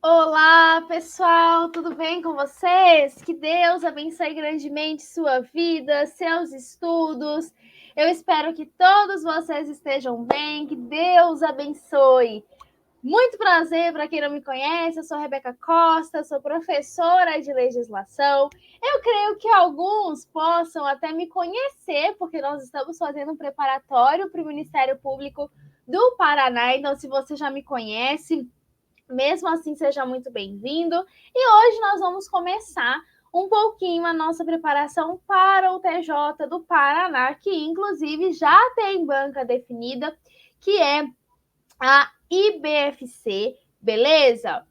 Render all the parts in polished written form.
Olá, pessoal, tudo bem com vocês? Que Deus abençoe grandemente sua vida, seus estudos. Eu espero que todos vocês estejam bem, que Deus abençoe. Muito prazer, para quem não me conhece, eu sou Rebeca Costa, sou professora de legislação. Eu creio que alguns possam até me conhecer, porque nós estamos fazendo um preparatório para o Ministério Público do Paraná. Então, se você já me conhece, mesmo assim, seja muito bem-vindo. E hoje nós vamos começar um pouquinho a nossa preparação para o TJ do Paraná, que inclusive já tem banca definida, que é a IBFC, beleza?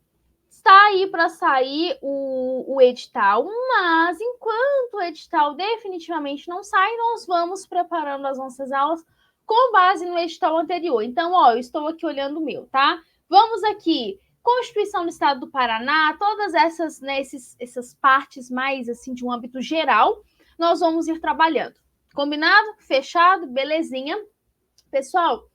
Está aí para sair o edital, mas enquanto o edital definitivamente não sai, nós vamos preparando as nossas aulas com base no edital anterior. Então, eu estou aqui olhando o meu, tá? Vamos aqui, Constituição do Estado do Paraná, todas essas, né, essas partes mais, assim, de um âmbito geral, nós vamos ir trabalhando. Combinado? Fechado? Belezinha? Pessoal,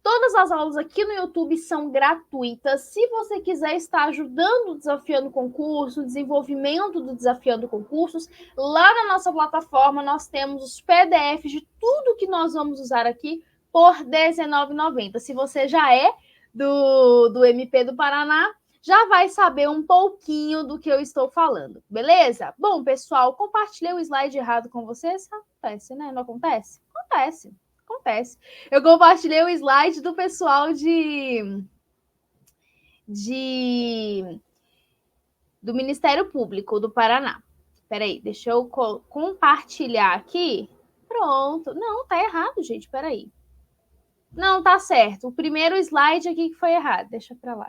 todas as aulas aqui no YouTube são gratuitas. Se você quiser estar ajudando o Desafiando Concurso, o desenvolvimento do Desafiando Concursos, lá na nossa plataforma nós temos os PDFs de tudo que nós vamos usar aqui por R$19,90. Se você já é do MP do Paraná, já vai saber um pouquinho do que eu estou falando, beleza? Bom, pessoal, compartilhei o slide errado com vocês. Acontece, né? Não acontece? Acontece. Eu compartilhei o slide do pessoal do Ministério Público do Paraná. Peraí, deixa eu compartilhar aqui. Pronto. Não, tá errado, gente. Peraí. Não, tá certo. O primeiro slide aqui que foi errado. Deixa pra lá.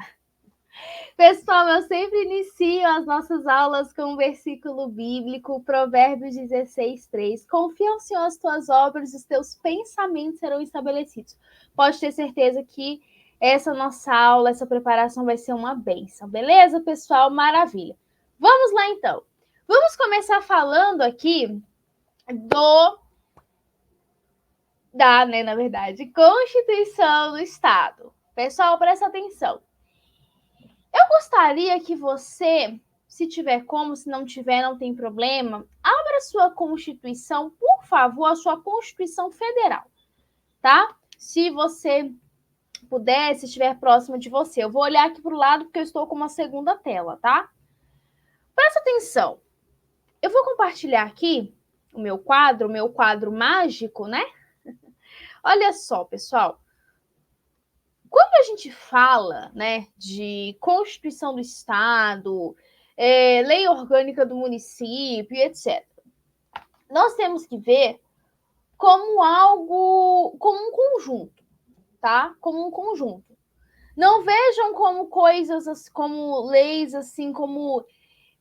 Pessoal, eu sempre inicio as nossas aulas com um versículo bíblico, Provérbios 16:3. Confia no Senhor as tuas obras, os teus pensamentos serão estabelecidos. Pode ter certeza que essa nossa aula, essa preparação vai ser uma bênção. Beleza, pessoal? Maravilha. Vamos lá, então. Vamos começar falando aqui na verdade, Constituição do Estado. Pessoal, presta atenção. Eu gostaria que você, se tiver como, se não tiver, não tem problema, abra sua Constituição, por favor, a sua Constituição Federal, tá? Se você puder, se estiver próximo de você. Eu vou olhar aqui para o lado porque eu estou com uma segunda tela, tá? Presta atenção. Eu vou compartilhar aqui o meu quadro mágico, né? Olha só, pessoal. Quando a gente fala, né, de Constituição do Estado, lei orgânica do município, etc., nós temos que ver como algo, como um conjunto, tá? Como um conjunto. Não vejam como coisas, como leis, assim, como,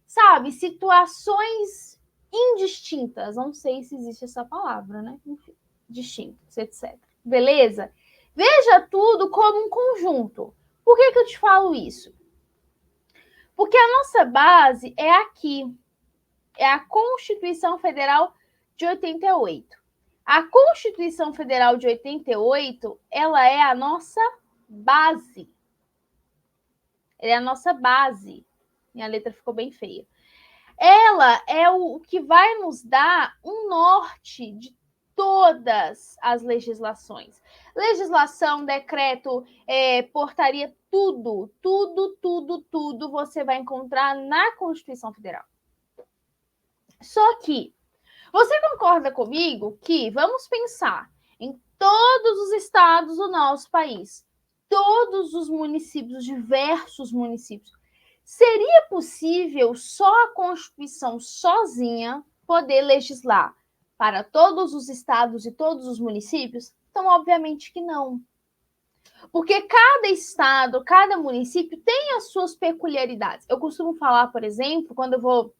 sabe, situações indistintas. Não sei se existe essa palavra, né? Enfim, distintas, etc. Beleza? Veja tudo como um conjunto. Por que eu te falo isso? Porque a nossa base é aqui. É a Constituição Federal de 88. A Constituição Federal de 88, ela é a nossa base. Ela é a nossa base. Minha letra ficou bem feia. Ela é o que vai nos dar um norte de todas as legislações. Legislação, decreto, portaria, tudo você vai encontrar na Constituição Federal. Só que, você concorda comigo que vamos pensar em todos os estados do nosso país, todos os municípios, diversos municípios, seria possível só a Constituição sozinha poder legislar para todos os estados e todos os municípios? Então, obviamente que não. Porque cada estado, cada município tem as suas peculiaridades. Eu costumo falar, por exemplo, quando eu vou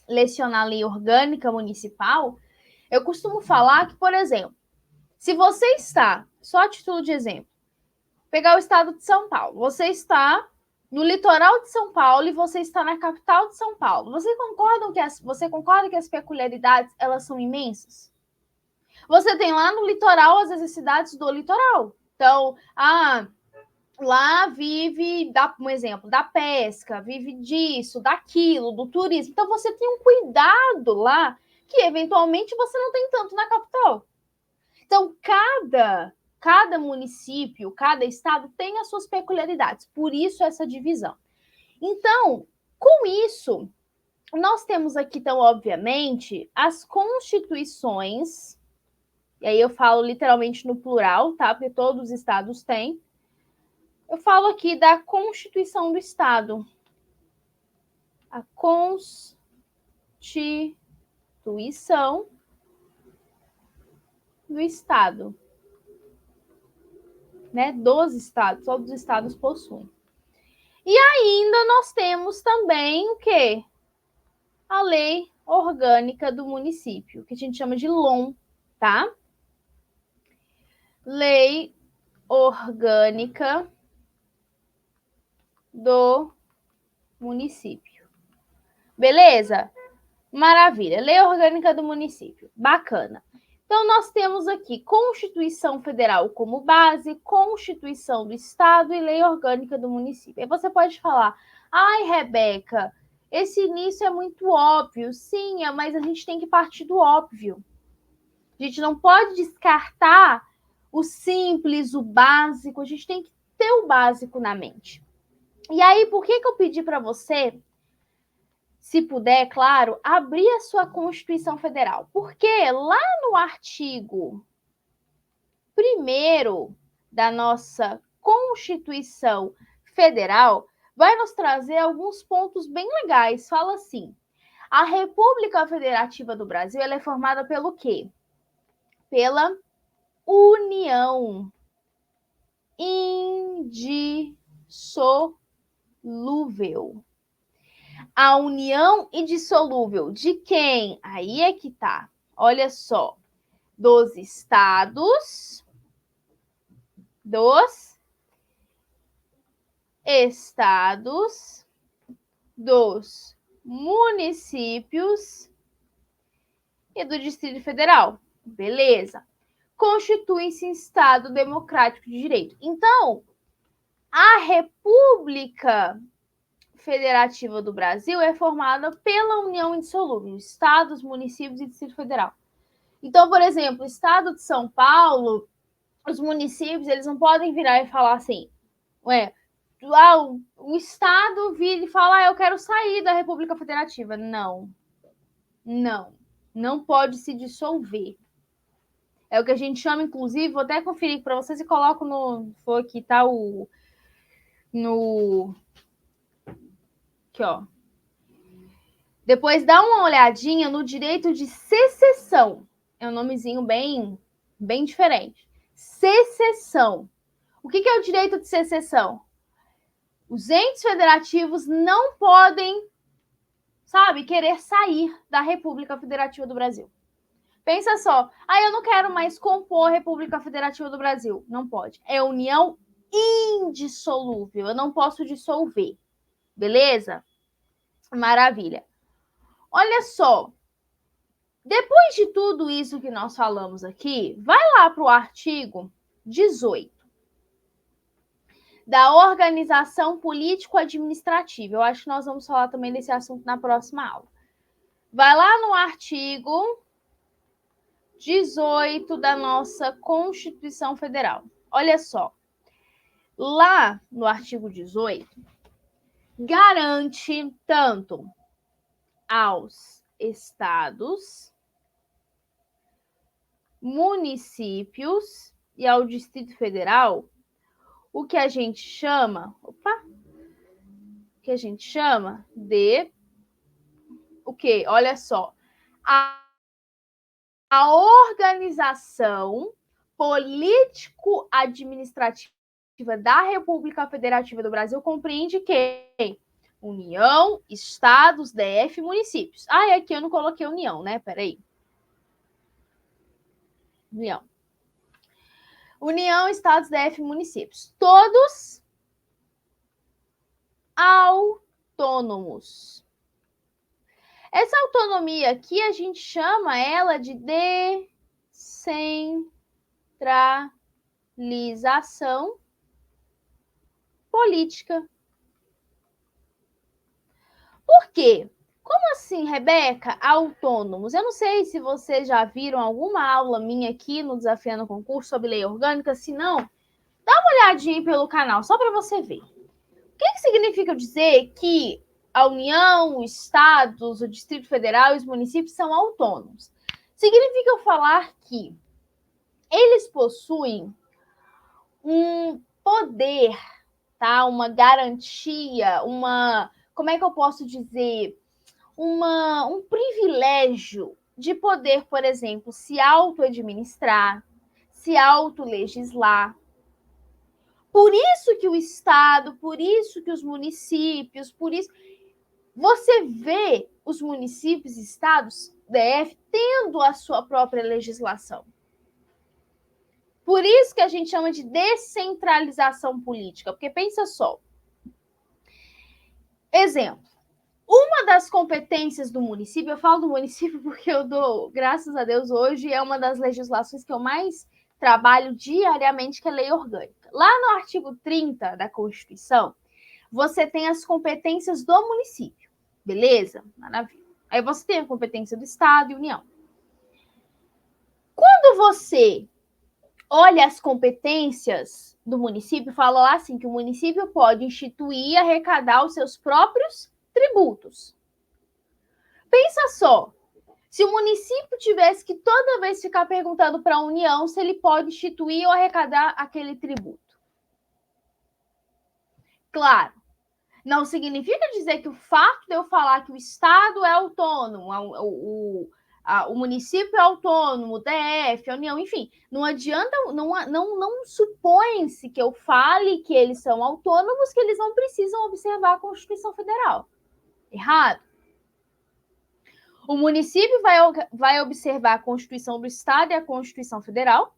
lecionar lei orgânica municipal, eu costumo falar que, por exemplo, se você está, só a título de exemplo, pegar o estado de São Paulo, você está no litoral de São Paulo e você está na capital de São Paulo. Você concorda que as peculiaridades elas são imensas? Você tem lá no litoral as necessidades do litoral. Então, lá vive, um exemplo, da pesca, vive disso, daquilo, do turismo. Então você tem um cuidado lá que eventualmente você não tem tanto na capital. Então cada município, cada estado tem as suas peculiaridades. Por isso essa divisão. Então, com isso, nós temos aqui, então, obviamente, as constituições, e aí eu falo literalmente no plural, tá? Porque todos os estados têm. Eu falo aqui da Constituição do Estado. A Constituição do Estado. Né? Dos estados, todos os estados possuem. E ainda nós temos também o quê? A Lei Orgânica do Município, que a gente chama de LOM, tá? Lei Orgânica do Município. Beleza? Maravilha. Lei Orgânica do Município. Bacana. Então, nós temos aqui Constituição Federal como base, Constituição do Estado e Lei Orgânica do Município. Aí você pode falar, ai, Rebeca, esse início é muito óbvio. Sim, mas a gente tem que partir do óbvio. A gente não pode descartar o simples, o básico. A gente tem que ter o básico na mente. E aí, por que eu pedi para você, se puder, claro, abrir a sua Constituição Federal? Porque lá no artigo 1º da nossa Constituição Federal, vai nos trazer alguns pontos bem legais. Fala assim, a República Federativa do Brasil ela é formada pelo quê? Pela união indissolúvel. A união indissolúvel de quem? Aí é que tá. Olha só. Dos estados, dos municípios e do Distrito Federal. Beleza. Constitui-se em Estado Democrático de Direito. Então, a República Federativa do Brasil é formada pela união indissolúvel, estados, municípios e Distrito Federal. Então, por exemplo, o estado de São Paulo, os municípios, eles não podem virar e falar assim, ué, o estado vira e fala, eu quero sair da República Federativa. Não, não pode se dissolver. É o que a gente chama, inclusive, vou até conferir para vocês e coloco no, foi aqui, tá aqui, ó. Depois dá uma olhadinha no direito de secessão. É um nomezinho bem diferente. Secessão. O que é o direito de secessão? Os entes federativos não podem, sabe, querer sair da República Federativa do Brasil. Pensa só, eu não quero mais compor a República Federativa do Brasil. Não pode. É união indissolúvel. Eu não posso dissolver. Beleza? Maravilha. Olha só. Depois de tudo isso que nós falamos aqui, vai lá para o artigo 18 da organização político-administrativa. Eu acho que nós vamos falar também desse assunto na próxima aula. Vai lá no artigo 18 da nossa Constituição Federal. Olha só. Lá no artigo 18, garante tanto aos estados, municípios e ao Distrito Federal o que a gente chama, de o quê? Olha só, a organização político-administrativa da República Federativa do Brasil compreende quem? União, estados, DF, municípios. Aqui eu não coloquei União, né? Peraí. União, estados, DF, municípios. Todos autônomos. Essa autonomia aqui a gente chama ela de descentralização política. Por quê? Como assim, Rebeca? Autônomos. Eu não sei se vocês já viram alguma aula minha aqui no Desafiando o Concurso sobre lei orgânica. Se não, dá uma olhadinha aí pelo canal, só para você ver. O que significa dizer que a União, os estados, o Distrito Federal e os municípios são autônomos? Significa eu falar que eles possuem um poder, tá? Uma garantia, como é que eu posso dizer? Um privilégio de poder, por exemplo, se auto-administrar, se auto-legislar. Por isso que o Estado, por isso que os municípios, por isso... Você vê os municípios e estados, DF, tendo a sua própria legislação. Por isso que a gente chama de descentralização política, porque pensa só. Exemplo. Uma das competências do município, eu falo do município porque eu dou, graças a Deus, hoje é uma das legislações que eu mais trabalho diariamente, que é a lei orgânica. Lá no artigo 30 da Constituição, você tem as competências do município, beleza? Maravilha. Aí você tem a competência do Estado e União. Quando você olha as competências do município, fala lá assim, que o município pode instituir e arrecadar os seus próprios tributos. Pensa só, se o município tivesse que toda vez ficar perguntando para a União se ele pode instituir ou arrecadar aquele tributo. Claro, não significa dizer que o fato de eu falar que o Estado é autônomo, o município é autônomo, o DF, a União, enfim, não adianta, não supõe-se que eu fale que eles são autônomos, que eles não precisam observar a Constituição Federal. Errado. O município vai observar a Constituição do Estado e a Constituição Federal.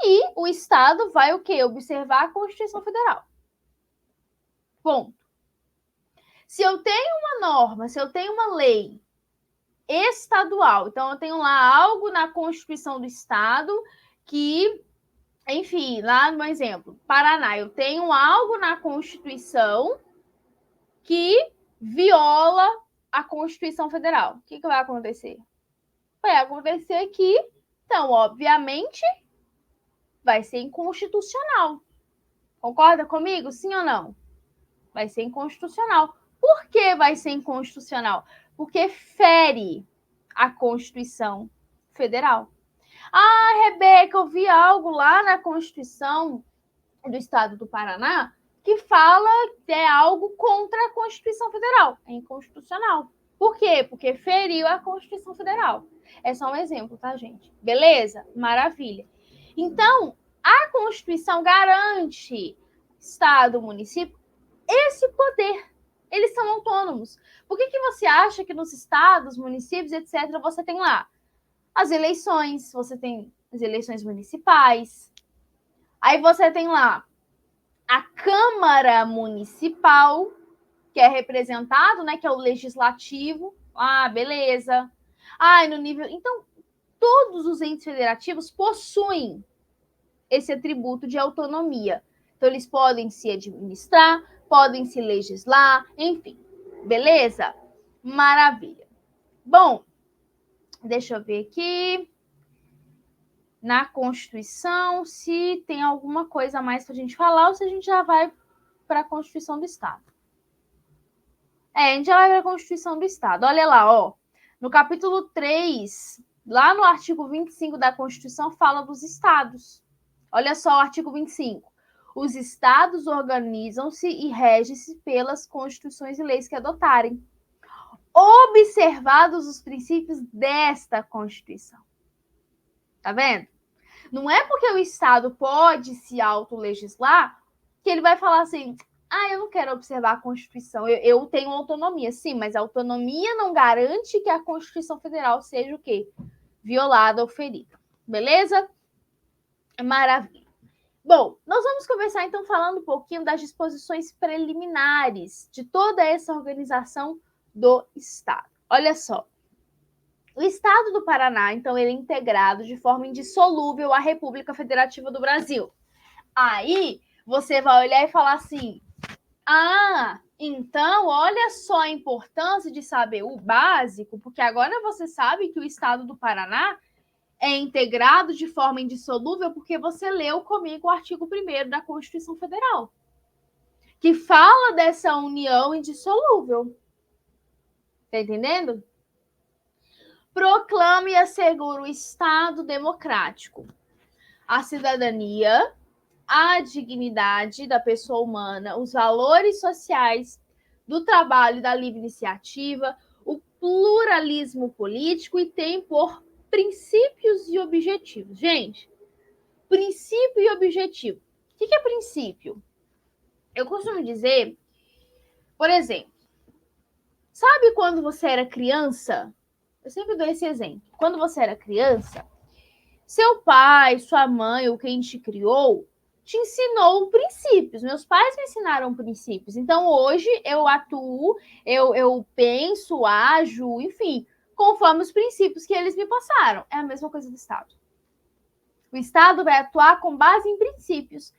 E o Estado vai o quê? Observar a Constituição Federal. Ponto. Se eu tenho uma norma, se eu tenho uma lei estadual, então eu tenho lá algo na Constituição do Estado que, enfim, lá no exemplo, Paraná, eu tenho algo na Constituição que viola a Constituição Federal. O que vai acontecer? Vai acontecer que, então, obviamente, vai ser inconstitucional. Concorda comigo? Sim ou não? Vai ser inconstitucional. Por que vai ser inconstitucional? Porque fere a Constituição Federal. Ah, Rebeca, eu vi algo lá na Constituição do Estado do Paraná que fala que é algo contra a Constituição Federal. É inconstitucional. Por quê? Porque feriu a Constituição Federal. É só um exemplo, tá, gente? Beleza? Maravilha. Então, a Constituição garante Estado, município, esse poder. Eles são autônomos. Por que você acha que nos estados, municípios, etc., você tem lá as eleições, você tem as eleições municipais, aí você tem lá a Câmara Municipal, que é representado, né, que é o legislativo. Ah, beleza. Ah, no nível... Então, todos os entes federativos possuem esse atributo de autonomia. Então, eles podem se administrar, podem se legislar, enfim. Beleza? Maravilha. Bom, deixa eu ver aqui. Na Constituição, se tem alguma coisa a mais para a gente falar ou se a gente já vai para a Constituição do Estado. A gente já vai para a Constituição do Estado. Olha lá, ó. No capítulo 3, lá no artigo 25 da Constituição, fala dos estados. Olha só o artigo 25. Os estados organizam-se e regem-se pelas constituições e leis que adotarem, observados os princípios desta Constituição. Tá vendo? Não é porque o Estado pode se autolegislar que ele vai falar assim, eu não quero observar a Constituição, eu tenho autonomia. Sim, mas a autonomia não garante que a Constituição Federal seja o quê? Violada ou ferida. Beleza? Maravilha. Bom, nós vamos começar então falando um pouquinho das disposições preliminares de toda essa organização do Estado. Olha só. O Estado do Paraná, então, ele é integrado de forma indissolúvel à República Federativa do Brasil. Aí, você vai olhar e falar assim: ah, então olha só a importância de saber o básico, porque agora você sabe que o estado do Paraná é integrado de forma indissolúvel porque você leu comigo o artigo 1º da Constituição Federal, que fala dessa união indissolúvel. Tá entendendo? Proclama e assegura o Estado democrático, a cidadania, a dignidade da pessoa humana, os valores sociais do trabalho e da livre iniciativa, o pluralismo político e tem por princípios e objetivos. Gente, princípio e objetivo. O que é princípio? Eu costumo dizer, por exemplo, sabe quando você era criança? Eu sempre dou esse exemplo. Quando você era criança, seu pai, sua mãe ou quem te criou te ensinou princípios. Meus pais me ensinaram princípios. Então, hoje, eu atuo, eu penso, ajo, enfim, conforme os princípios que eles me passaram. É a mesma coisa do Estado. O Estado vai atuar com base em princípios.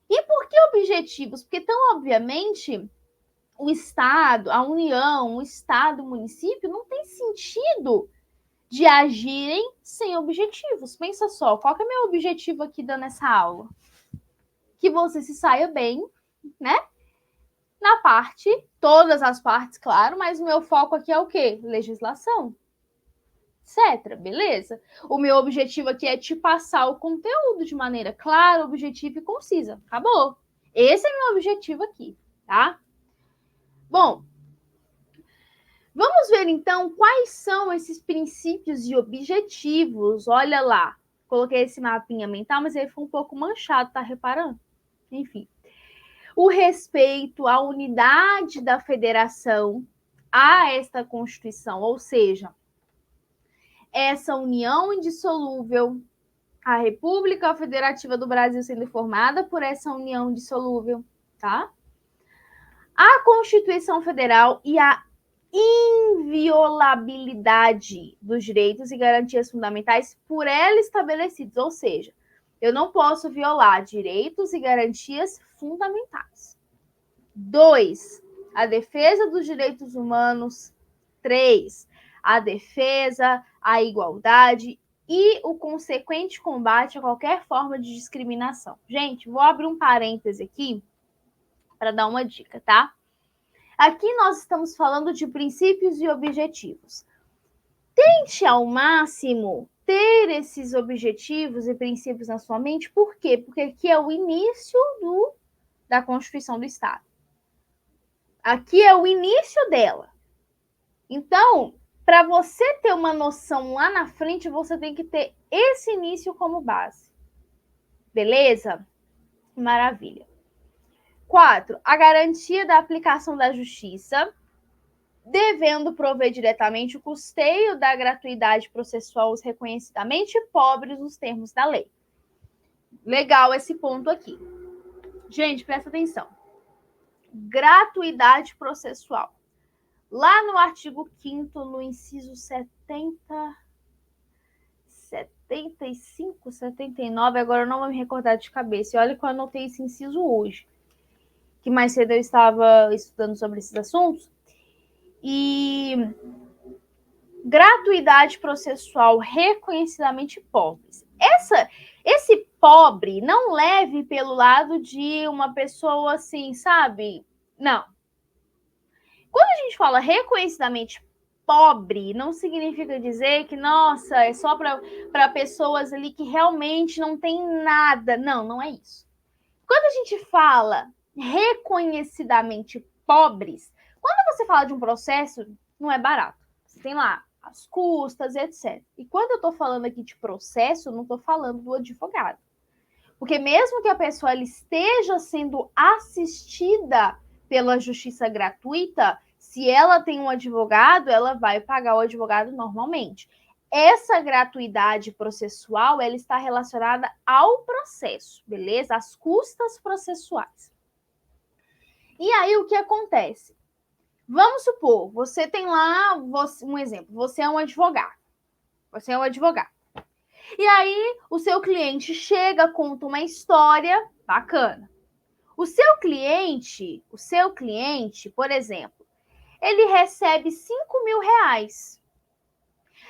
E por que objetivos? Porque, tão obviamente, o Estado, a União, o Estado, o município, não tem sentido de agirem sem objetivos. Pensa só, qual que é o meu objetivo aqui dando essa aula? Que você se saia bem, né? Na parte, todas as partes, claro, mas o meu foco aqui é o quê? Legislação, etc. Beleza? O meu objetivo aqui é te passar o conteúdo de maneira clara, objetiva e concisa. Acabou. Esse é meu objetivo aqui, tá? Bom, vamos ver então quais são esses princípios e objetivos. Olha lá, coloquei esse mapinha mental, mas ele foi um pouco manchado, tá reparando? Enfim. O respeito à unidade da federação, a esta Constituição, ou seja, essa união indissolúvel, a República Federativa do Brasil sendo formada por essa união indissolúvel, tá? A Constituição Federal e a inviolabilidade dos direitos e garantias fundamentais por ela estabelecidos, ou seja, eu não posso violar direitos e garantias fundamentais. 2, a defesa dos direitos humanos. 3, a defesa, a igualdade e o consequente combate a qualquer forma de discriminação. Gente, vou abrir um parêntese aqui para dar uma dica, tá? Aqui nós estamos falando de princípios e objetivos. Tente ao máximo ter esses objetivos e princípios na sua mente. Por quê? Porque aqui é o início da Constituição do Estado. Aqui é o início dela. Então, para você ter uma noção lá na frente, você tem que ter esse início como base. Beleza? Maravilha. 4, a garantia da aplicação da justiça, devendo prover diretamente o custeio da gratuidade processual aos reconhecidamente pobres nos termos da lei. Legal esse ponto aqui. Gente, presta atenção. Gratuidade processual. Lá no artigo 5º, no inciso 75, 79, agora eu não vou me recordar de cabeça. E olha que eu anotei esse inciso hoje, que mais cedo eu estava estudando sobre esses assuntos. E gratuidade processual reconhecidamente pobres. Esse pobre não leve pelo lado de uma pessoa assim, sabe? Não. Quando a gente fala reconhecidamente pobre, não significa dizer que, nossa, é só para pessoas ali que realmente não tem nada. Não, não é isso. Quando a gente fala reconhecidamente pobres, quando você fala de um processo, não é barato. Você tem lá as custas, etc. E quando eu estou falando aqui de processo, não estou falando do advogado. Porque mesmo que a pessoa esteja sendo assistida pela justiça gratuita, se ela tem um advogado, ela vai pagar o advogado normalmente. Essa gratuidade processual, ela está relacionada ao processo, beleza? Às custas processuais. E aí, o que acontece? Vamos supor, você tem lá, um exemplo, você é um advogado. Você é um advogado. E aí, o seu cliente chega, conta uma história bacana. O seu cliente, por exemplo, ele recebe 5 mil reais.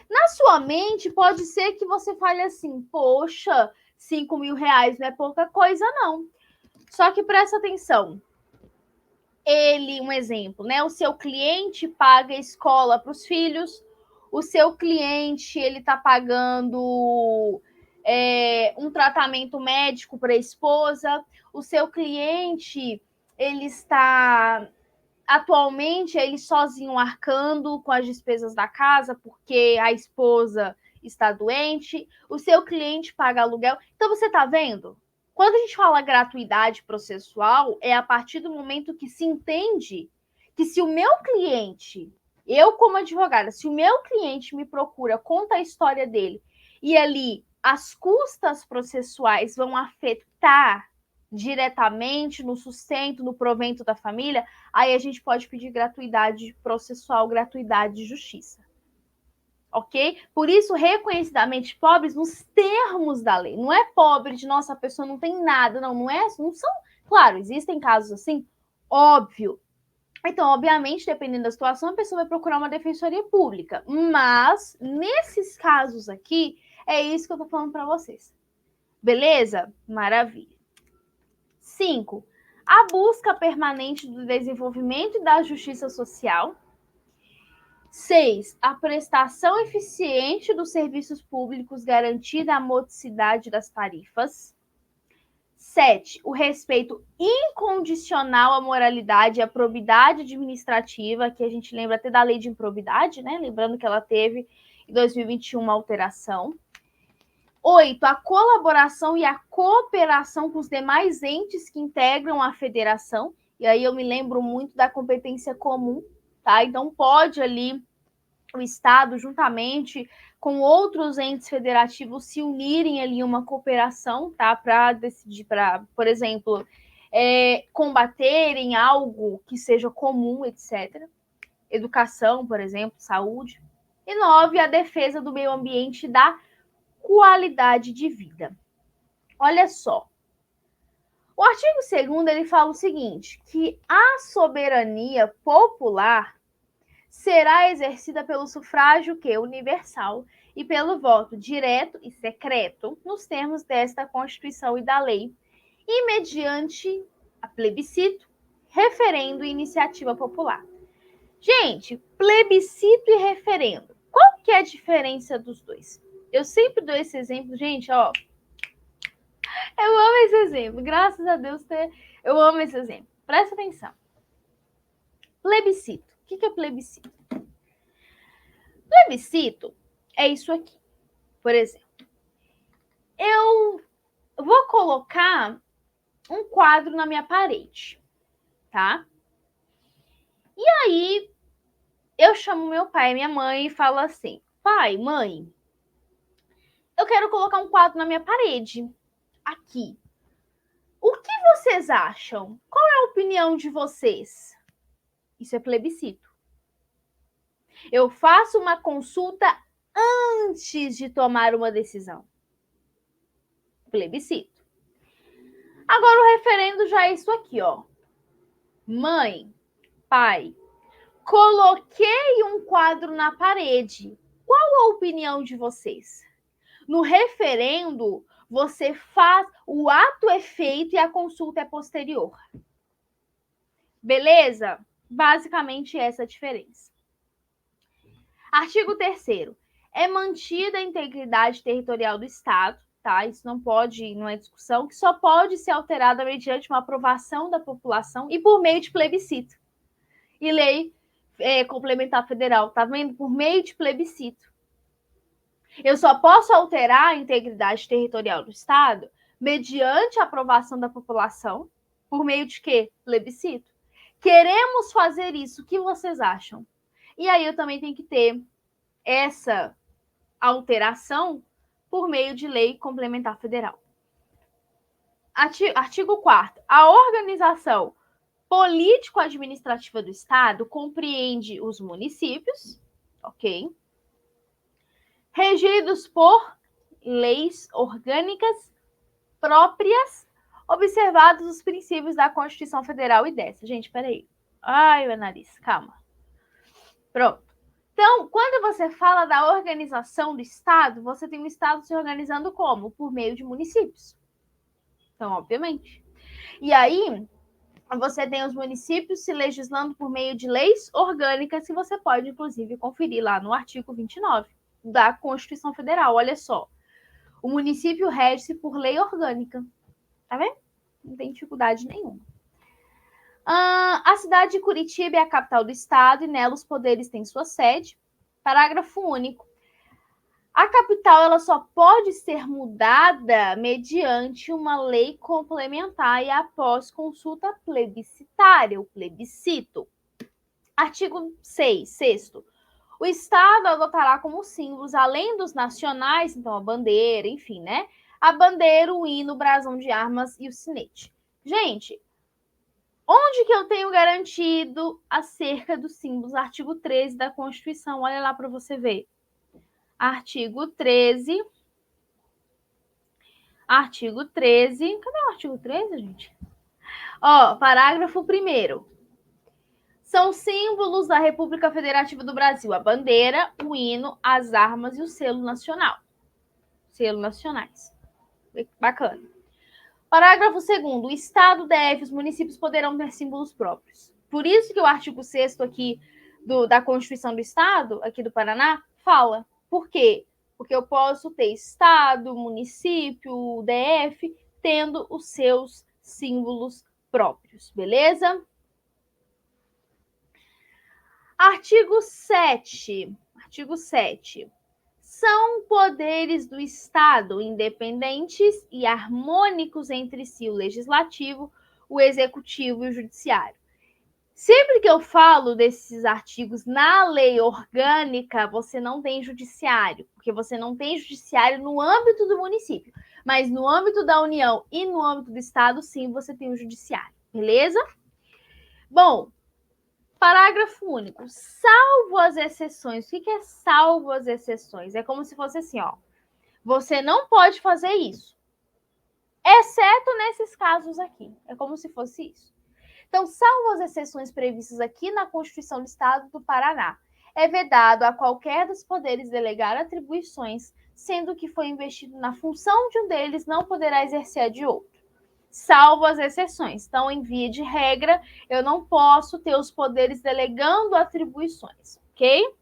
Na sua mente, pode ser que você fale assim, poxa, 5 mil reais não é pouca coisa, não. Só que presta atenção. Um exemplo, né? O seu cliente paga escola para os filhos, o seu cliente, ele está pagando um tratamento médico para a esposa, o seu cliente, ele está atualmente ele sozinho arcando com as despesas da casa porque a esposa está doente, o seu cliente paga aluguel. Então você está vendo? Quando a gente fala gratuidade processual, é a partir do momento que se entende que se o meu cliente, eu como advogada, se o meu cliente me procura, conta a história dele, e ali as custas processuais vão afetar diretamente no sustento, no provento da família, aí a gente pode pedir gratuidade processual, gratuidade de justiça. Ok? Por isso, reconhecidamente pobres nos termos da lei. Não é pobre de nossa, a pessoa não tem nada, não é, não são. Claro, existem casos assim, óbvio. Então, obviamente, dependendo da situação, a pessoa vai procurar uma defensoria pública. Mas, nesses casos aqui, é isso que eu tô falando para vocês. Beleza? Maravilha. 5. A busca permanente do desenvolvimento e da justiça social. 6. A prestação eficiente dos serviços públicos garantida a modicidade das tarifas. 7. O respeito incondicional à moralidade e à probidade administrativa, que a gente lembra até da lei de improbidade, né? Lembrando que ela teve em 2021 uma alteração. 8. A colaboração e a cooperação com os demais entes que integram a federação. E aí eu me lembro muito da competência comum, tá? Então pode ali o Estado, juntamente com outros entes federativos, se unirem ali em uma cooperação, tá? Para decidir, por exemplo, combaterem algo que seja comum, etc. Educação, por exemplo, saúde. E 9, a defesa do meio ambiente e da qualidade de vida. Olha só. O artigo 2º ele fala o seguinte, que a soberania popular será exercida pelo sufrágio universal e pelo voto direto e secreto nos termos desta Constituição e da lei, e mediante a plebiscito, referendo e iniciativa popular. Gente, plebiscito e referendo. Qual que é a diferença dos dois? Eu sempre dou esse exemplo, gente, ó. Eu amo esse exemplo, graças a Deus, eu amo esse exemplo. Presta atenção. Plebiscito. O que é plebiscito? Plebiscito é isso aqui. Por exemplo, eu vou colocar um quadro na minha parede, tá? E aí, eu chamo meu pai e minha mãe e falo assim, pai, mãe, eu quero colocar um quadro na minha parede, aqui. O que vocês acham? Qual é a opinião de vocês? Isso é plebiscito. Eu faço uma consulta antes de tomar uma decisão. Plebiscito. Agora o referendo já é isso aqui, ó. Mãe, pai, coloquei um quadro na parede. Qual a opinião de vocês? No referendo, você faz, o ato é feito e a consulta é posterior. Beleza? Basicamente essa é a diferença. Artigo 3º. É mantida a integridade territorial do Estado, tá? Isso não é discussão, que só pode ser alterada mediante uma aprovação da população e por meio de plebiscito. E lei complementar federal, tá vendo? Por meio de plebiscito. Eu só posso alterar a integridade territorial do Estado mediante a aprovação da população, por meio de quê? Plebiscito. Queremos fazer isso, o que vocês acham? E aí eu também tenho que ter essa alteração por meio de lei complementar federal. Artigo 4º. A organização político-administrativa do Estado compreende os municípios, ok? Regidos por leis orgânicas próprias observados os princípios da Constituição Federal e dessa. Gente, peraí. Ai, meu nariz, calma. Pronto. Então, quando você fala da organização do Estado, você tem o Estado se organizando como? Por meio de municípios. Então, obviamente. E aí, você tem os municípios se legislando por meio de leis orgânicas, que você pode, inclusive, conferir lá no artigo 29 da Constituição Federal. Olha só. O município rege-se por lei orgânica. Tá vendo? Não tem dificuldade nenhuma. A cidade de Curitiba é a capital do estado e nela os poderes têm sua sede. Parágrafo único. A capital ela só pode ser mudada mediante uma lei complementar e após consulta plebiscitária, o plebiscito. Artigo 6, sexto. O Estado adotará como símbolos, além dos nacionais, então a bandeira, enfim, né? A bandeira, o hino, o brasão de armas e o sinete. Gente, onde que eu tenho garantido acerca dos símbolos? Artigo 13 da Constituição. Olha lá para você ver. Artigo 13. Artigo 13. Cadê o artigo 13, gente? Ó, parágrafo 1º. São símbolos da República Federativa do Brasil a bandeira, o hino, as armas e o selo nacional. Selo nacionais. Bacana. Parágrafo 2º. O Estado deve, os municípios poderão ter símbolos próprios. Por isso que o artigo 6º aqui da Constituição do Estado, aqui do Paraná, fala. Por quê? Porque eu posso ter Estado, município, DF, tendo os seus símbolos próprios, beleza? Artigo 7. Artigo 7. São poderes do Estado independentes e harmônicos entre si, o legislativo, o executivo e o judiciário. Sempre que eu falo desses artigos na lei orgânica, você não tem judiciário, porque você não tem judiciário no âmbito do município, mas no âmbito da União e no âmbito do Estado, sim, você tem o judiciário, beleza? Bom, parágrafo único. Salvo as exceções. O que é salvo as exceções? É como se fosse assim, ó. Você não pode fazer isso, exceto nesses casos aqui. É como se fosse isso. Então, salvo as exceções previstas aqui na Constituição do Estado do Paraná, é vedado a qualquer dos poderes delegar atribuições, sendo que foi investido na função de um deles, não poderá exercer a de outro. Salvo as exceções. Então, em via de regra, eu não posso ter os poderes delegando atribuições, ok?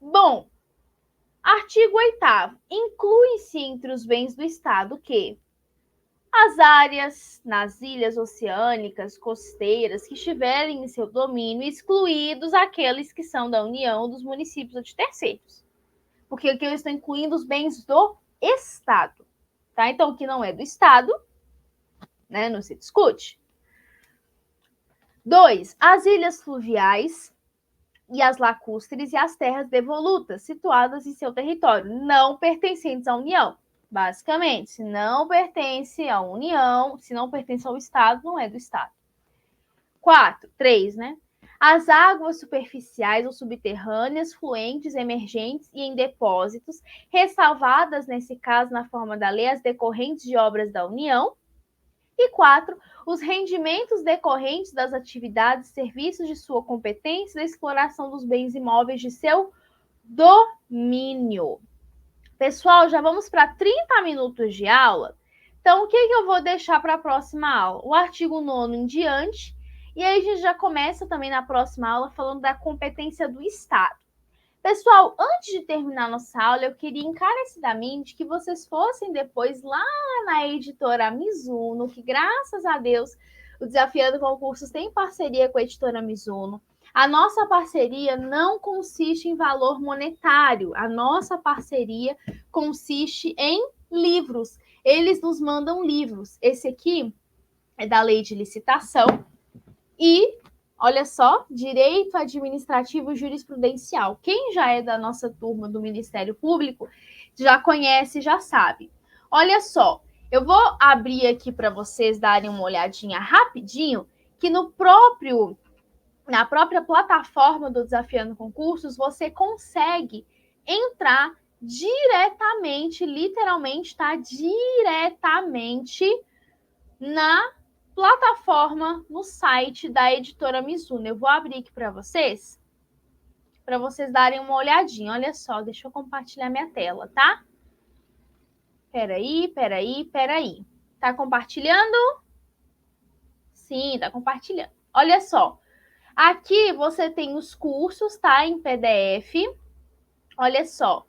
Bom, artigo 8º. Inclui-se entre os bens do Estado que as áreas nas ilhas oceânicas, costeiras, que estiverem em seu domínio, excluídos aqueles que são da União, dos municípios ou de terceiros. Porque aqui eu estou incluindo os bens do Estado. Tá? Então, o que não é do Estado, né, não se discute. 2. As ilhas fluviais e as lacustres e as terras devolutas, situadas em seu território, não pertencentes à União. Basicamente, se não pertence à União, se não pertence ao Estado, não é do Estado. 3, né? As águas superficiais ou subterrâneas, fluentes, emergentes e em depósitos, ressalvadas, nesse caso, na forma da lei, as decorrentes de obras da União. E 4, os rendimentos decorrentes das atividades e serviços de sua competência e da exploração dos bens imóveis de seu domínio. Pessoal, já vamos para 30 minutos de aula. Então, o que eu vou deixar para a próxima aula? O artigo 9º em diante. E aí a gente já começa também na próxima aula falando da competência do Estado. Pessoal, antes de terminar nossa aula, eu queria encarecidamente que vocês fossem depois lá na editora Mizuno, que graças a Deus o Desafiando Concursos tem parceria com a editora Mizuno. A nossa parceria não consiste em valor monetário, a nossa parceria consiste em livros. Eles nos mandam livros. Esse aqui é da Lei de Licitação e, olha só, Direito Administrativo e Jurisprudencial. Quem já é da nossa turma do Ministério Público já conhece, já sabe. Olha só, eu vou abrir aqui para vocês darem uma olhadinha rapidinho, que na própria plataforma do Desafiando Concursos, você consegue entrar diretamente, literalmente, tá diretamente na plataforma, no site da editora Mizuno. Eu vou abrir aqui para vocês darem uma olhadinha. Olha só, deixa eu compartilhar minha tela, tá? Peraí. Tá compartilhando? Sim, tá compartilhando. Olha só. Aqui você tem os cursos, tá? Em PDF. Olha só.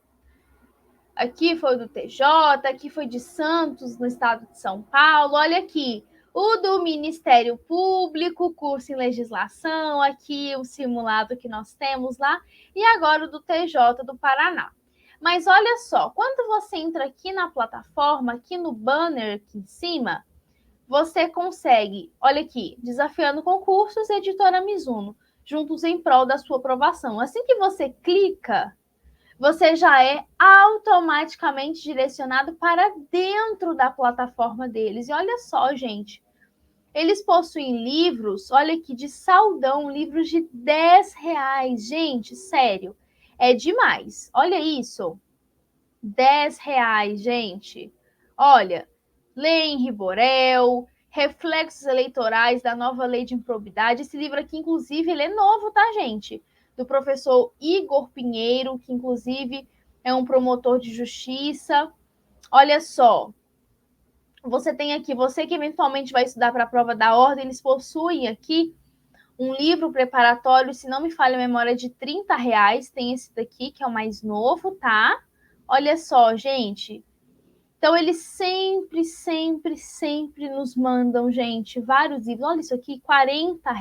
Aqui foi o do TJ, aqui foi de Santos, no estado de São Paulo. Olha aqui, o do Ministério Público, curso em legislação, aqui o simulado que nós temos lá, e agora o do TJ do Paraná. Mas olha só, quando você entra aqui na plataforma, aqui no banner aqui em cima, você consegue, olha aqui, desafiando concursos, editora Mizuno, juntos em prol da sua aprovação. Assim que você clica, você já é automaticamente direcionado para dentro da plataforma deles. E olha só, gente, eles possuem livros, olha aqui, de saldão, livros de R$ 10. Gente, sério, é demais. Olha isso, R$ 10, gente. Olha, Lei Henri Borel, Reflexos Eleitorais da Nova Lei de Improbidade. Esse livro aqui, inclusive, ele é novo, tá, gente? Do professor Igor Pinheiro, que, inclusive, é um promotor de justiça. Olha só, você tem aqui, você que eventualmente vai estudar para a prova da ordem, eles possuem aqui um livro preparatório, se não me falha a memória, de R$ 30. Tem esse daqui, que é o mais novo, tá? Olha só, gente. Então, eles sempre nos mandam, gente, vários livros. Olha isso aqui, R$ 40.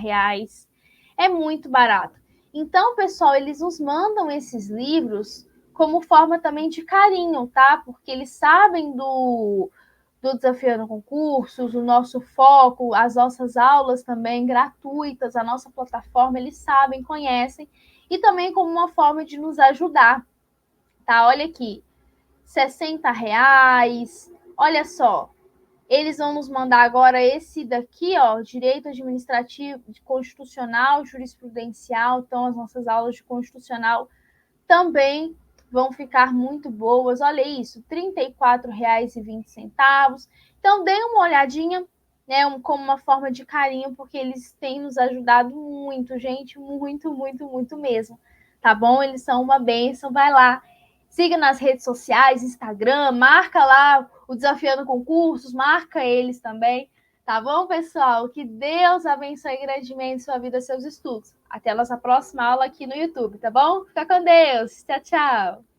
É muito barato. Então, pessoal, eles nos mandam esses livros como forma também de carinho, tá? Porque eles sabem do Desafiando Concursos, o nosso foco, as nossas aulas também gratuitas, a nossa plataforma, eles sabem, conhecem, e também como uma forma de nos ajudar, tá? Olha aqui, R$ 60. Olha só, eles vão nos mandar agora esse daqui, ó, Direito Administrativo, Constitucional, Jurisprudencial. Então, as nossas aulas de Constitucional também vão ficar muito boas. Olha isso, R$ 34,20. Então, dê uma olhadinha, né, como uma forma de carinho, porque eles têm nos ajudado muito, gente, muito mesmo, tá bom? Eles são uma bênção, vai lá. Siga nas redes sociais, Instagram, marca lá o Desafiando Concursos, marca eles também, tá bom, pessoal? Que Deus abençoe grandemente sua vida e seus estudos. Até a nossa próxima aula aqui no YouTube, tá bom? Fica com Deus. Tchau, tchau.